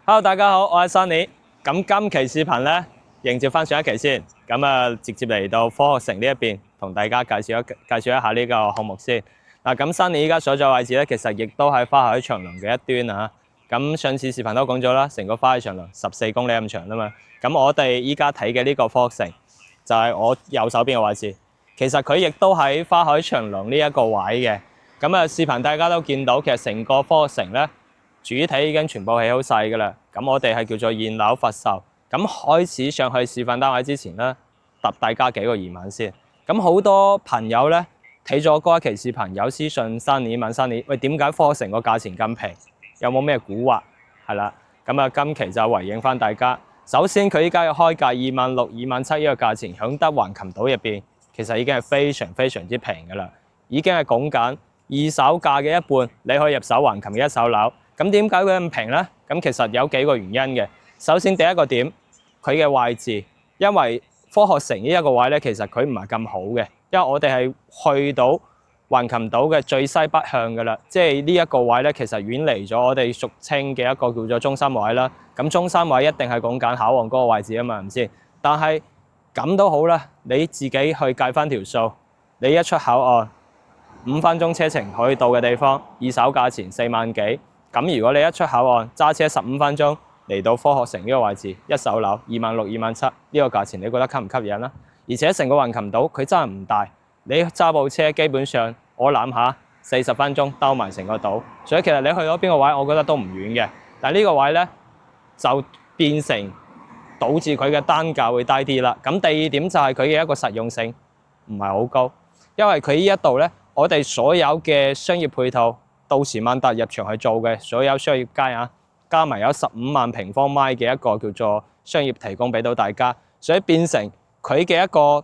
Hello，大家好，我係 Sunny。咁今期視頻咧，迎接翻上一期先。直接嚟到科學城呢一邊，同大家介紹一下呢個項目先。咁 Sunny 依家所在位置咧，其實亦都係花海長廊嘅一端啊。咁上次視頻都講咗啦，成個花海長廊14公里咁長啊嘛。咁我哋依家睇嘅呢個科學城，就係我右手邊嘅位置。其實佢亦都喺花海長廊呢一個位嘅。視頻大家都見到，其實成個科學城咧，主體已經全部起好細㗎啦。咁我哋係叫做現樓發售。咁開始上去示範單位之前咧，答大家幾個疑問先。咁好多朋友咧睇咗嗰一期視頻，有私信 Sunny 問 Sunny，喂，點解科學城個價錢咁平？有冇咩蠱惑？係啦。今期就回應翻大家。首先佢依家嘅開價26,000、27,000呢個價錢，響得橫琴島入邊，其實已經係非常之平㗎啦。已經係講緊二手價嘅一半，你可以入手橫琴嘅一手樓。咁點解佢咁平呢？咁其實有幾個原因嘅。首先第一個點，佢嘅位置，因為科學城呢一個位咧，其實佢唔係咁好嘅，因為我哋係去到橫琴島嘅最西北向㗎啦，即係呢一個位咧，其實遠離咗我哋俗稱嘅一個叫做中心位啦。咁中心位一定係講緊考旺嗰個位置啊嘛，係咪先？但係咁都好啦，你自己去計翻條數，你一出口岸5分鐘車程可以到嘅地方，二手價錢4萬幾。咁如果你一出口岸揸車15分鐘嚟到科學城呢個位置，一手樓26,000、27,000呢個價錢，你覺得吸唔吸引啦？而且成個橫琴島佢真係唔大，你揸部車基本上我諗下40分鐘兜埋成個島，所以其實你去到邊個位，我覺得都唔遠嘅。但係呢個位呢，就變成導致佢嘅單價會低啲啦。咁第二點就係佢嘅一個實用性唔係好高，因為佢呢一度呢，我哋所有嘅商業配套，到時萬達入場去做嘅所有商業街啊，加埋有15萬平方米嘅一個叫做商業提供俾到大家，所以變成佢嘅一個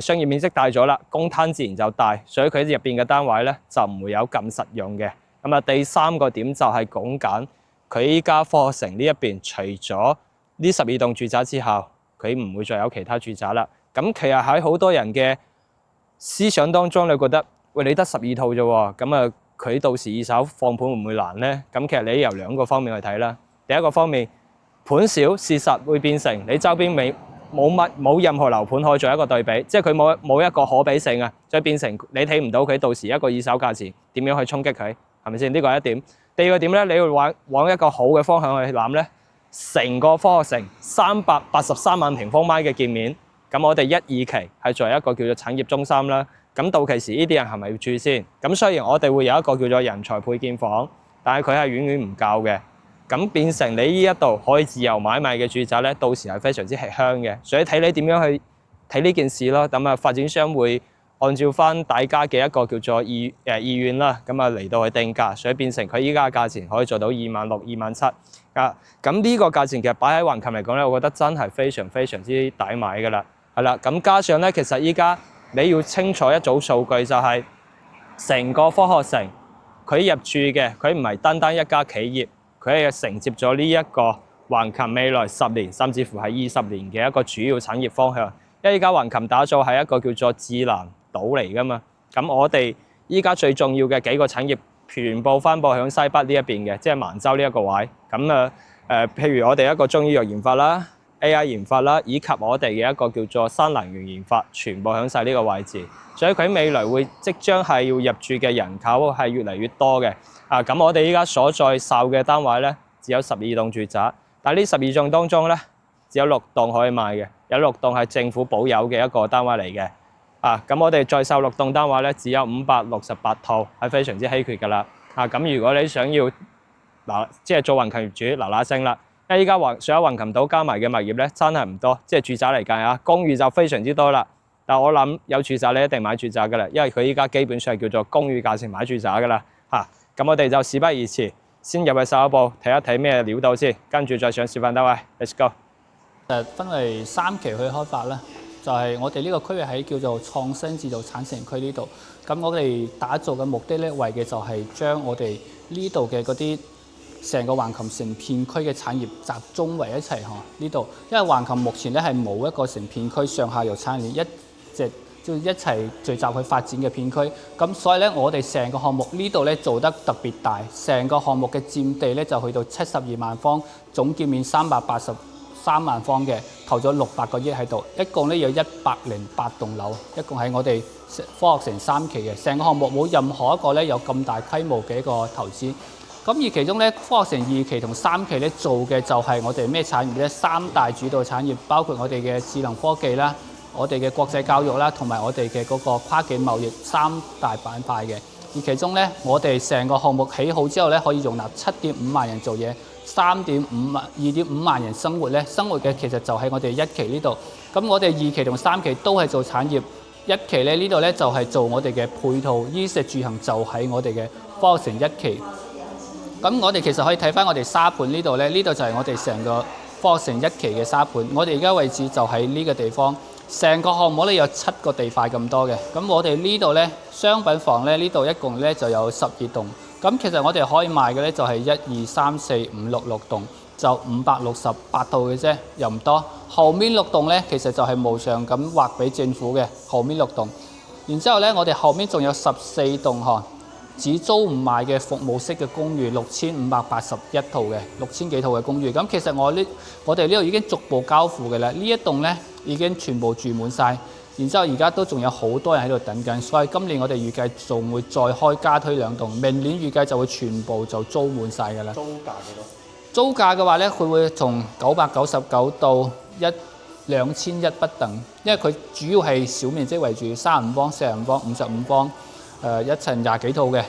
商業面積大咗啦，公攤自然就大，所以佢入邊嘅單位咧就唔會有咁實用嘅。第三個點就係講緊佢依家科學城呢一邊，除咗呢12棟住宅之後，佢唔會再有其他住宅啦。咁其實喺好多人嘅思想當中，你覺得喂，你得12套啫喎，佢到時二手放盤會唔會難呢？咁其實你由兩個方面去睇啦。第一個方面，盤少事實會變成你周邊冇任何樓盤可以做一個對比，即係佢冇一個可比性啊，所以變成你睇唔到佢到時一個二手價錢點樣去衝擊佢，係咪先？呢個係一點。第二個點咧，你要往一個好嘅方向去諗咧，成個科學城383萬平方米嘅建面，咁我哋1、2期係作為一個叫做產業中心啦。咁到期時呢啲人係咪要住先？咁雖然我哋會有一個叫做人才配建房，但係佢係遠遠唔夠嘅。咁變成你呢一度可以自由買賣嘅住宅咧，到時係非常之吃香嘅。所以睇你點樣去睇呢件事咯。發展商會按照翻大家嘅一個叫做意願啦，嚟到去定價，所以變成佢依家嘅價錢可以做到26,000、27,000啊。咁呢個價錢其實擺喺橫琴嚟講咧，我覺得真係非常之抵買㗎啦。係啦，咁加上咧，其實依家你要清楚一組數據，就係成個科學城佢入駐嘅，佢唔係單單一家企業，佢係承接咗呢一個橫琴未來10年甚至乎係20年嘅一個主要產業方向。因為依家橫琴打造係一個叫做智能島嚟㗎嘛，咁我哋依家最重要嘅幾個產業全部分佈響西北呢一邊嘅，即係萬洲呢一個位。譬如我哋一個中醫藥研發啦、AI 研發啦，以及我哋嘅一個叫做新能源研發，全部響晒呢個位置，所以佢未來會即將係要入駐嘅人口係越嚟越多嘅。咁我哋依家所在售嘅單位咧，只有12棟住宅，但係呢12棟當中咧，只有6棟可以賣嘅，有6棟係政府保有嘅一個單位嚟嘅。咁我哋再售6棟單位咧，只有568套，係非常之稀缺㗎啦。咁如果你想要即係做橫琴業主嗱聲啦。因為依家所有橫琴島加埋嘅物業咧，真係唔多，即係住宅嚟計啊，公寓就非常之多啦。但我諗有住宅你一定買住宅㗎啦，因為佢依家基本上係叫做公寓價錢買住宅㗎啦。咁我哋就事不宜遲，先入去售樓部睇一睇咩料到先，跟住再上示範單位。Let's go。分為3期去開發啦，就係我哋呢個區域喺叫做創新製造產城區呢度。咁我哋打造嘅目的咧，為嘅就係將我哋呢度嘅嗰啲成個橫琴成片區嘅產業集中為一齊呢度，因為橫琴目前咧係冇一個成片區上下游產業一直就一齊聚集去發展嘅片區。咁所以咧，我哋成個項目呢度咧做得特別大，成個項目嘅佔地咧就去到72萬方，總建面383萬方嘅，投咗600個億喺度，一共咧有108棟樓，一共喺我哋科學城3期嘅，成個項目冇任何一個咧有咁大規模嘅一個投資。咁而其中咧，科學城2期同3期咧做嘅就係我哋咩產業咧？3大主導產業，包括我哋嘅智能科技啦、我哋嘅國際教育啦，同埋我哋嘅嗰個跨境貿易3大板塊嘅。而其中咧，我哋成個項目起好之後咧，可以容納7.5萬人做嘢，2.5萬人生活咧。生活嘅其實就喺我哋1期呢度。咁我哋2期同3期都係做產業，1期咧呢度咧就係做我哋嘅配套，衣食住行就喺我哋嘅科學城1期。咁我哋其實可以睇翻我哋沙盤呢度咧，呢度就係我哋成個科學城1期嘅沙盤。我哋而家位置就喺呢個地方，成個項目咧有7個地塊咁多嘅。咁我哋呢度咧商品房咧呢度一共咧就有12棟。咁其實我哋可以賣嘅咧就係1、2、3、4、5、6棟，就568套嘅啫，又唔多。後面6棟咧其實就係無償咁劃俾政府嘅，後面6棟。然之後咧，我哋後面仲有14棟項。只租唔賣嘅服務式嘅公寓6581套嘅，6000幾套嘅公寓。咁其實我哋呢度已經逐步交付嘅啦。呢一棟咧已經全部住滿晒，然之後而家都仲有好多人喺度等緊。所以今年我哋預計仲會再開加推2棟，明年預計就會全部就租滿晒㗎啦。租價幾多？租價嘅話咧，佢會從999到2001不等，因為佢主要係小面積為主，35方、45方、55方。一層20幾套嘅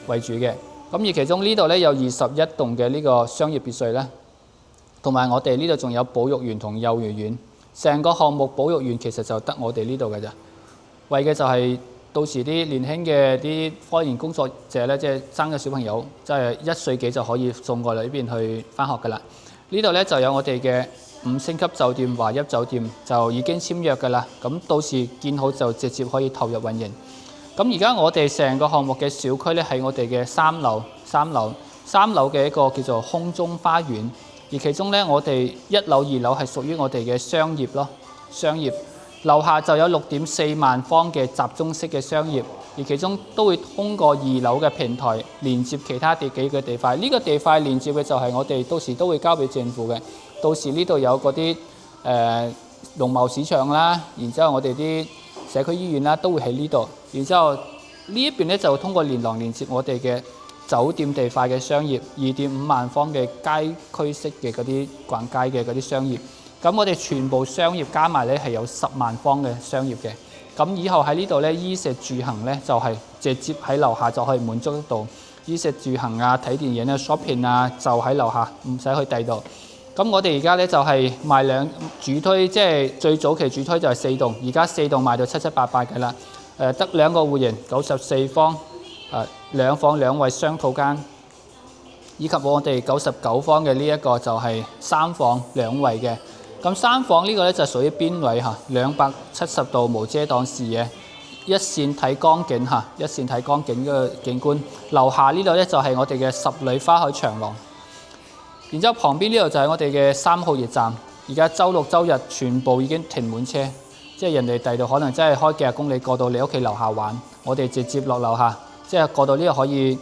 為主嘅，咁而其中呢度咧有21棟嘅呢個商業別墅啦，同埋我哋呢度仲有保育園同幼兒園，成個項目保育園其實就得我哋呢度嘅咋，為嘅就係到時啲年輕嘅啲科研工作者咧，即係生嘅小朋友，即係1歲幾就可以送過嚟呢邊去返學㗎啦。呢度咧就有我哋嘅5星級酒店華邑酒店就已經簽約㗎啦，咁到時建好就直接可以投入運營。咁而家我哋成個項目嘅小區咧，係我哋嘅3樓嘅一個叫做空中花園，而其中咧我哋1樓、2樓係屬於我哋嘅商業咯，商業樓下就有6.4萬方嘅集中式嘅商業，而其中都會通過2樓嘅平台連接其他幾個地塊。呢個地塊連接嘅就係我哋到時都會交俾政府嘅，到時呢度有嗰啲農貿市場啦，然之後我哋啲社區醫院啦都會喺呢度，然之後呢一邊咧就通過連廊連接我哋嘅酒店地塊嘅商業，2.5萬方嘅街區式嘅嗰啲逛街嘅嗰啲商業。咁我哋全部商業加埋咧係有10萬方嘅商業嘅。咁以後喺呢度咧衣食住行咧就係直接喺樓下就可以滿足得到，衣食住行啊、睇電影啊、shopping 啊就喺樓下，唔使去第二度。咁我哋而家咧就係賣主推，即係最早期主推就係4棟，而家4棟賣到7七八八嘅啦。得2個戶型，94方，2房2衛雙套間，以及我哋99方嘅呢一個就係3房2衛嘅。咁3房呢個咧就屬於邊位嚇，270度無遮擋視野，一線睇江景嚇，一線睇江景嘅景觀。樓下呢度咧就係我哋嘅10里花海長廊。然之後旁邊呢度就係我哋嘅3號驛站，而家週6週日全部已經停滿車，即係人哋第度可能真係開幾十公里過到你屋企樓下玩，我哋直接落樓下，即係過到呢度可以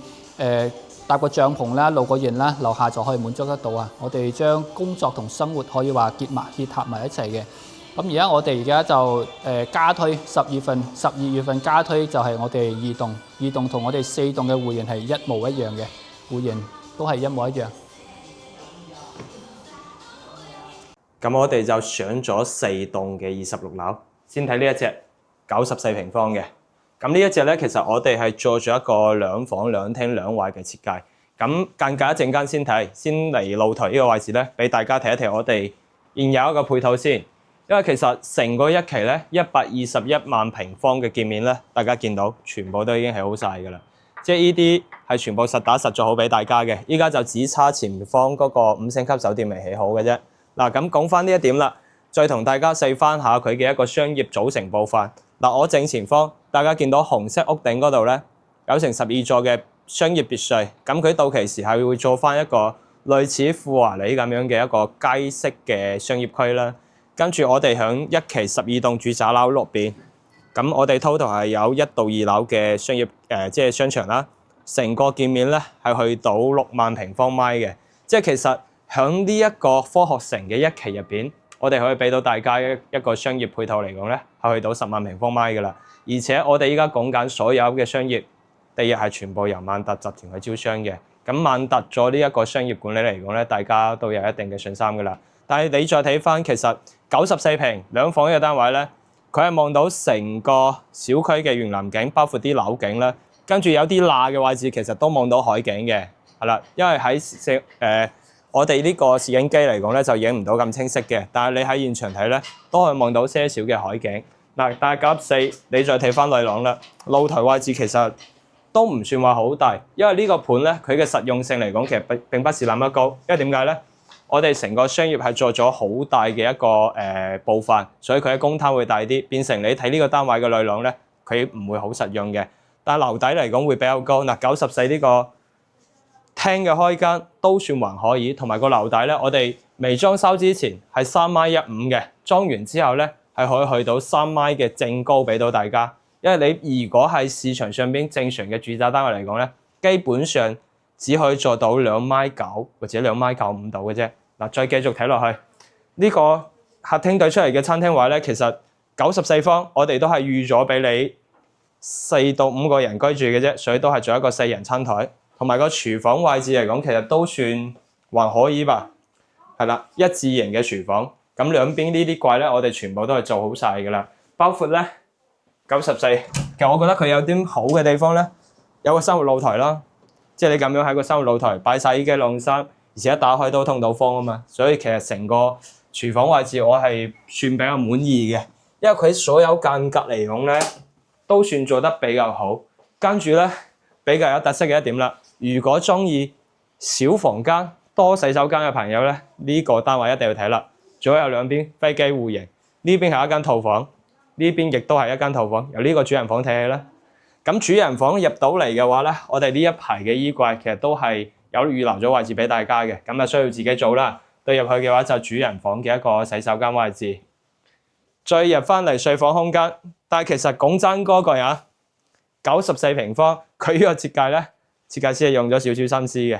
搭個帳篷啦、露個營啦，樓下就可以滿足得到啊！我哋將工作同生活可以話結合埋一齊嘅。咁而家我哋而家就加推12月份加推就係我哋2棟同我哋4棟嘅戶型係一模一樣嘅，戶型都係一模一樣。咁我哋就上咗4棟嘅26樓，先睇呢一隻94平方嘅。咁呢一隻咧，其實我哋係做咗一個2房2廳2衛嘅設計。咁間隔一陣間先睇，先嚟露台呢個位置咧，俾大家睇一睇我哋現有一個配套先。因為其實成個1期咧121萬平方嘅建面咧，大家見到全部都已經係好晒㗎啦。即係呢啲係全部實打實做好俾大家嘅。依家就只差前方嗰個5星級酒店未起好嘅啫。嗱，咁講翻呢一點啦，再同大家細翻下佢嘅一個商業組成部分。嗱，我正前方大家見到紅色屋頂嗰度咧，有成12座嘅商業別墅，咁佢到期時係會做翻一個類似富華里咁樣嘅一個街式嘅商業區啦。跟住我哋響1期12棟住宅樓落邊，咁我哋 total 係有1到2樓嘅商業即係商場啦。成個建面咧係去到6萬平方米嘅，即係其實喺呢一個科學城嘅一期入邊，我哋可以俾到大家一個商業配套嚟講咧，係去到10萬平方米㗎啦。而且我哋依家講緊所有嘅商業地係全部由萬達集團去招商嘅。咁萬達做呢一個商業管理嚟講咧，大家都有一定嘅信心㗎啦。但係你再睇翻，其實94平2房嘅單位咧，佢係望到成個小區嘅園林景，包括啲樓景啦。跟住有啲罅嘅位置，其實都望到海景嘅，係啦。因為喺我哋呢個攝影機嚟講咧，就影唔到咁清晰嘅。但係你喺現場睇咧，都可以望到些少嘅海景。嗱，但係94，你再睇翻內廊啦，露台位置其實都唔算話好大，因為呢個盤咧，佢嘅實用性嚟講，其實並不是那麼高。因為點解咧？我哋成個商業係做咗好大嘅一個部分，所以佢嘅公攤會大啲，變成你睇呢個單位嘅內廊咧，佢唔會好實用嘅。但係樓底嚟講會比較高。嗱，94呢個廳嘅開間都算還可以，同埋個樓底咧，我哋未裝修之前係3.15米嘅，裝完之後咧係可以去到3米嘅正高俾到大家。因為你如果喺市場上邊正常嘅住宅單位嚟講咧，基本上只可以做到2.9米或者2.95米度嘅啫。嗱，再繼續睇落去，呢個客廳對出嚟嘅餐廳位咧，其實94方我哋都係預咗俾你4到5個人居住嘅啫，所以都係做一個4人餐台，同埋個廚房位置嚟講，其實都算還可以吧。係啦，一字型嘅廚房，咁兩邊呢啲櫃咧，我哋全部都係做好晒㗎啦。包括咧94，其實我覺得佢有啲好嘅地方咧，有個生活露台啦，即係你咁樣喺個生活露台擺晒衣機晾衫，而且一打開都通到風啊嘛，所以其實成個廚房位置我係算比較滿意嘅，因為佢所有間隔嚟講咧都算做得比較好。跟住咧比較有特色嘅一點啦，如果中意小房間多洗手間嘅朋友咧，呢個單位一定要睇啦。左右兩邊飛機戶型，呢邊係一間套房，呢邊亦都係一間套房，由呢個主人房睇起啦。咁主人房入到嚟嘅話咧，我哋呢一排嘅衣櫃其實都係有預留咗位置俾大家嘅，咁就需要自己做啦。對入去嘅話就主人房嘅一個洗手間位置，再入翻嚟睡房空間。但係其實講真嗰句啊，94平方，佢呢個設計咧，設計師係用咗少少心思嘅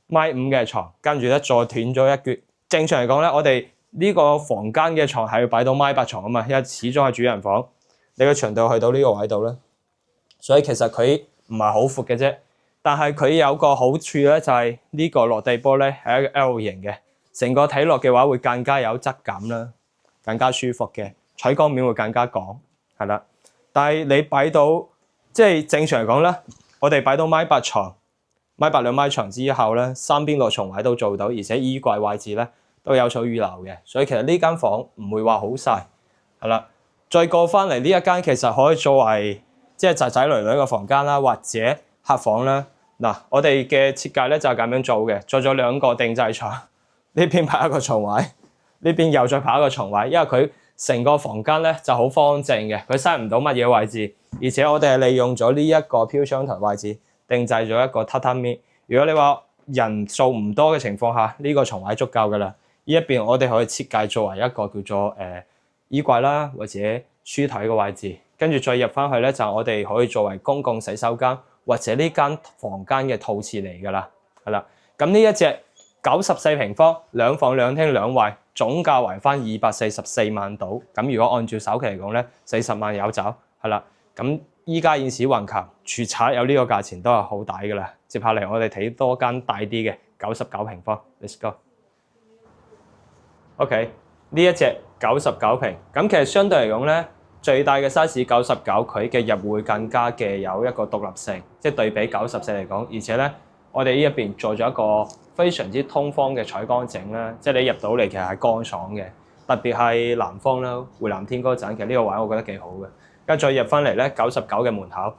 ，1.5米嘅床，跟住咧再斷咗一橛。正常嚟講咧，我哋呢個房間嘅床係要擺到1.8米床啊嘛，因為始終係主人房，你個長度去到呢個位度咧，所以其實佢唔係好闊嘅啫。但係佢有個好處咧，就係呢個落地玻璃係一個 L 型嘅，成個睇落嘅話會更加有質感啦，更加舒服嘅，採光面會更加廣，係啦。但係你擺到即係正常嚟講咧，我哋擺到1.8米床，1.8米2米床之後咧，三邊落床位都做到，而且衣櫃位置咧都有所預留嘅，所以其實呢間房唔會話好細，係啦。再過翻嚟呢一間其實可以作為即係仔仔女女嘅房間啦，或者客房啦。嗱，我哋嘅設計咧就係咁樣做嘅，做咗2個定制床，呢邊擺一個床位，呢邊又再擺一個床位，因為佢成個房間咧就好方正嘅，佢塞唔到乜嘢位置，而且我哋係利用咗呢一個飄窗台位置，定製咗一個榻榻米。如果你話人數唔多嘅情況下，呢個床位足夠㗎啦。呢一邊我哋可以設計作為一個叫做衣櫃啦，或者書枱嘅位置，跟住再入翻去咧就我哋可以作為公共洗手間或者呢間房間嘅套廁嚟㗎啦，係啦。咁呢一隻94平方2房2廳2衛，總價為翻244萬到。咁如果按照首期嚟講咧，40萬有走，係啦。咁依家現時橫琴住宅有呢個價錢都係好抵㗎啦。接下嚟我哋睇多間大啲嘅99平方 ，let's go。OK， 呢一隻99平，咁其實相對嚟講咧，最大嘅 size 99，佢嘅入戶會更加嘅有一個獨立性，即係對比94嚟講，而且咧，我哋呢一邊做咗一個非常之通風嘅採光整啦，即係你入到嚟其實係乾爽嘅，特別係南方啦，回南天嗰陣，其實呢個位我覺得幾好嘅。跟住再入翻嚟咧，99嘅門口，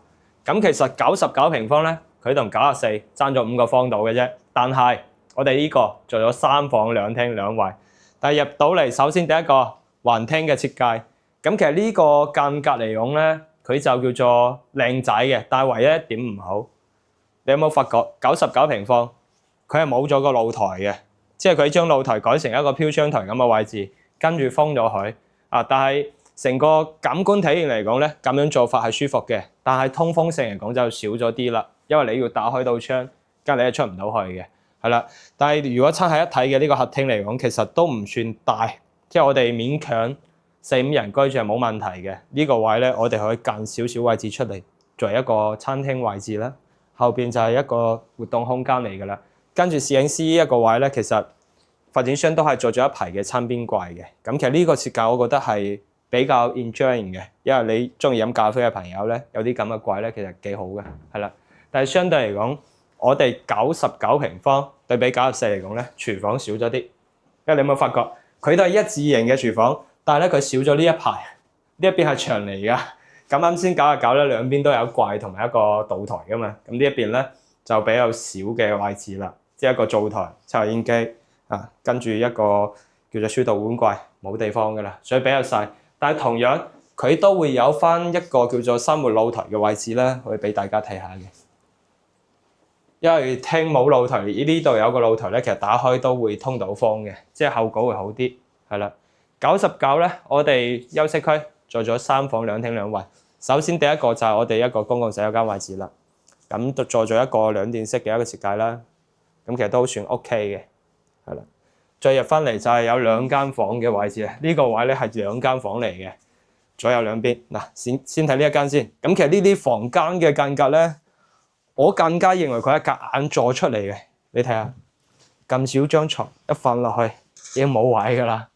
咁其實99平方咧，佢同94爭咗5個方度嘅啫，但係我哋呢個做咗3房2廳2衛。但係入到嚟，首先第一個橫廳嘅設計，咁其實呢個間隔嚟講咧，佢就叫做靚仔嘅，但係唯一一點唔好，你有冇發覺99平方佢係冇咗個露台嘅，即係佢將露台改成一個飄窗台咁嘅位置，跟住封咗佢啊！但係成個感官體驗嚟講咧，咁樣做法係舒服嘅，但係通風性嚟講就少咗啲啦，因為你要打開到窗，隔離係出唔到去嘅，係啦。但係如果撐喺一體嘅呢個客廳嚟講，其實都唔算大，即係我哋勉強4-5人居住係冇問題嘅。呢個位咧，我哋可以間少少位置出嚟，作為一個餐廳位置啦。後邊就係一個活動空間嚟㗎啦。跟住攝影師呢一個位咧，其實發展商都係做咗一排嘅餐邊櫃嘅。咁其實呢個設計我覺得係比較 enjoying 嘅，因為你中意飲咖啡嘅朋友咧，有啲咁嘅櫃咧，其實幾好嘅，係啦。但係相對嚟講，我哋99平方對比94嚟講咧，廚房少咗啲。因為你有冇發覺佢都係一字形嘅廚房，但係咧佢少咗呢一排，呢一邊係牆嚟㗎。咁啱先99咧，兩邊都有櫃同埋一個灶台㗎嘛。咁呢一邊咧就比較少嘅位置啦，即係一個灶台、抽油煙機啊，跟住一個叫做書道碗櫃，冇地方㗎啦，所以比較細。但係同樣佢都會有翻一個叫做生活露台嘅位置咧，可以俾大家睇下嘅。因為廳冇露台，呢度有個露台咧，其實打開都會通到風嘅，即係後果會好啲，係啦。99咧，我哋休息區做咗3房2廳2衛。首先第一個就係我哋一個公共洗手間位置啦，咁就做咗一個兩電式嘅一個設計啦，咁其實都算 OK 嘅，係啦。再入翻嚟就係有2間房嘅位置啊，呢個位咧係2間房嚟嘅，左右兩邊。嗱，先睇呢一間先。咁其實呢啲房間嘅間隔咧，我更加認為佢係夾硬做出嚟嘅。你睇下，咁少張床一瞓落去已經冇位㗎啦。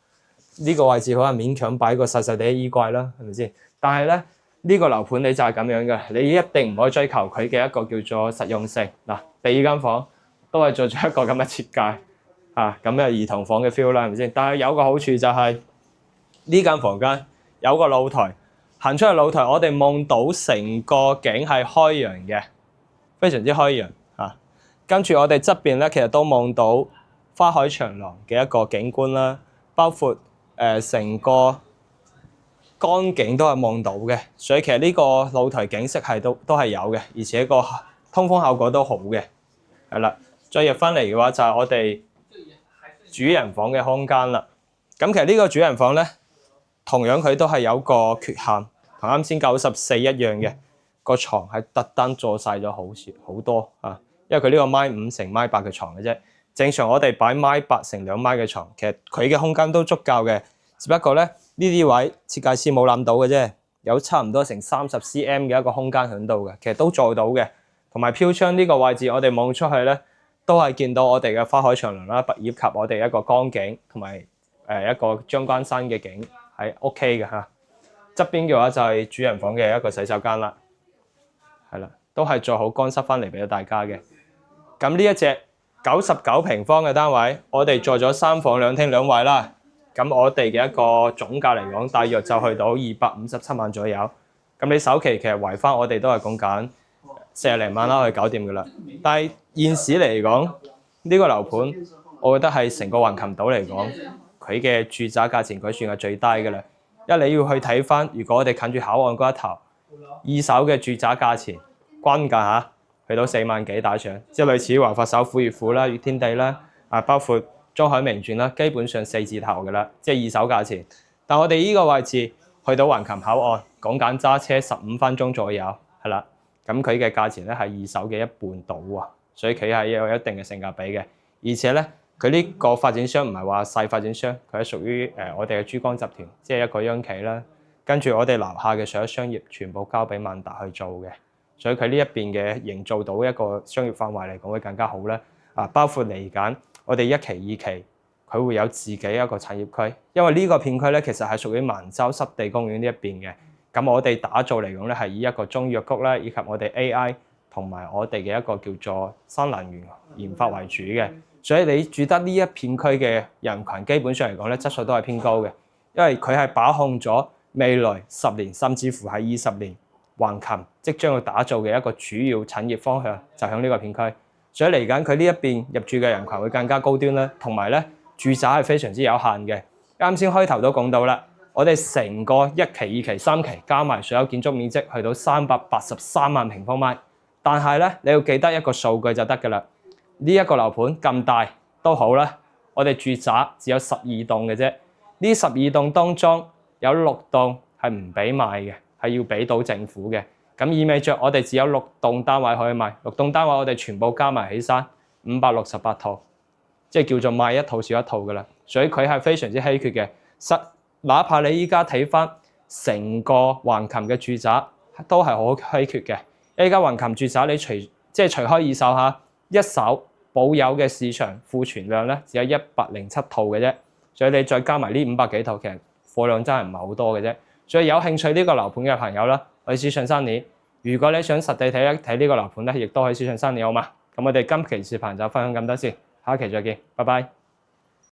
呢個位置可能勉強擺個細細哋嘅衣櫃啦，係咪先？但係咧，呢個樓盤你就係咁樣嘅，你一定唔可以追求佢嘅一個叫做實用性。嗱，第2間房都係做咗一個咁嘅設計啊，咁嘅兒童房嘅 feel 啦，係咪先？但係有個好處就係呢間房間有個露台，行出去露台，我哋望到成個景係開揚嘅，非常之開揚啊。跟住我哋側邊咧，其實都望到花海長廊嘅一個景觀啦，包括成個江景都係望到嘅，所以其實呢個露台景色係都係有嘅，而且個通風效果都好嘅，係啦。再入翻嚟嘅話就係我哋主人房嘅空間啦。咁其實呢個主人房咧，同樣佢都係有個缺陷，同啱先94一樣嘅，個床係特登做細咗好多啊，因為佢呢個米5乘米8嘅床嘅啫。正常我哋擺米8乘2米嘅床，其實佢嘅空間都足夠嘅，只不過咧呢啲位設計師冇諗到嘅啫，有差唔多成30 cm 嘅一個空間喺度嘅，其實都做到嘅。同埋飄窗呢個位置，我哋望出去咧，都係見到我哋嘅花海長廊啦，以及我哋一個江景同埋一個將軍山嘅景係 OK 嘅嚇。側邊嘅話就係主人房嘅一個洗手間啦，係啦，都係做好乾濕翻嚟俾到大家嘅。咁呢一隻99平方嘅單位，我哋做咗3房2廳2衛啦。咁我哋嘅一個總價嚟講，大約就去到257萬左右。咁你首期其實圍翻，我哋都係講緊40零萬啦，去搞掂噶啦。但係現時嚟講，呢個樓盤，我覺得係成個橫琴島嚟講，佢嘅住宅價錢佢算係最低噶啦。因為你要去睇翻，如果我哋近住口岸嗰一頭，二手嘅住宅價錢均價嚇，去到4萬幾打上，即係類似華發首府、悅府啦、悅天地啦，包括中海名傳啦，基本上4字頭嘅啦，即係二手價錢。但我哋呢個位置去到橫琴口岸，講緊揸車15分鐘左右，係啦。咁佢嘅價錢咧係二手嘅一半到啊，所以佢係有一定嘅性價比嘅。而且咧，佢呢個發展商唔係話細發展商，佢係屬於我哋嘅珠江集團，即係一個央企啦。跟住我哋樓下嘅所有商業全部交俾萬達去做嘅，所以佢呢一邊嘅營造到一個商業範圍嚟講會更加好咧。包括嚟緊我哋1期2期，佢會有自己一個產業區，因為呢個片區咧其實係屬於萬洲濕地公園呢一邊嘅。咁我哋打造嚟講咧係以一個中藥谷啦，以及我哋 AI 同埋我哋嘅一個叫做新能源研發為主嘅。所以你住得呢一片區嘅人群，基本上嚟講咧質素都係偏高嘅，因為佢係把控咗未來10年甚至乎係20年橫琴即將要打造嘅一個主要產業方向，就喺呢個片區。所以嚟緊佢呢一邊入住嘅人群會更加高端啦，同埋咧住宅係非常之有限嘅。啱先開頭都講到啦。我哋成個1期、2期、3期加埋所有建築面積去到383萬平方米，但係咧你要記得一個數據就得㗎啦。呢一個樓盤咁大都好啦，我哋住宅只有12棟嘅啫。呢12棟當中有6棟係唔俾賣嘅，係要俾到政府嘅。咁意味着我哋只有6棟單位可以賣，6棟單位我哋全部加埋起身568套，即係叫做賣一套少一套㗎啦。所以佢係非常之稀缺嘅。哪怕你依家睇翻成個橫琴嘅住宅都係好稀缺嘅。依家橫琴住宅你除開二手嚇，一手保有嘅市場庫存量咧只有107套嘅啫。所以你再加埋呢500幾套，其實貨量真係唔係好多嘅啫。所以有興趣呢個樓盤嘅朋友啦，可以私信Sunny。如果你想實地睇一睇呢個樓盤咧，亦都可以私信Sunny好嘛？咁我哋今期視頻就分享咁多先，下一期再見，拜拜。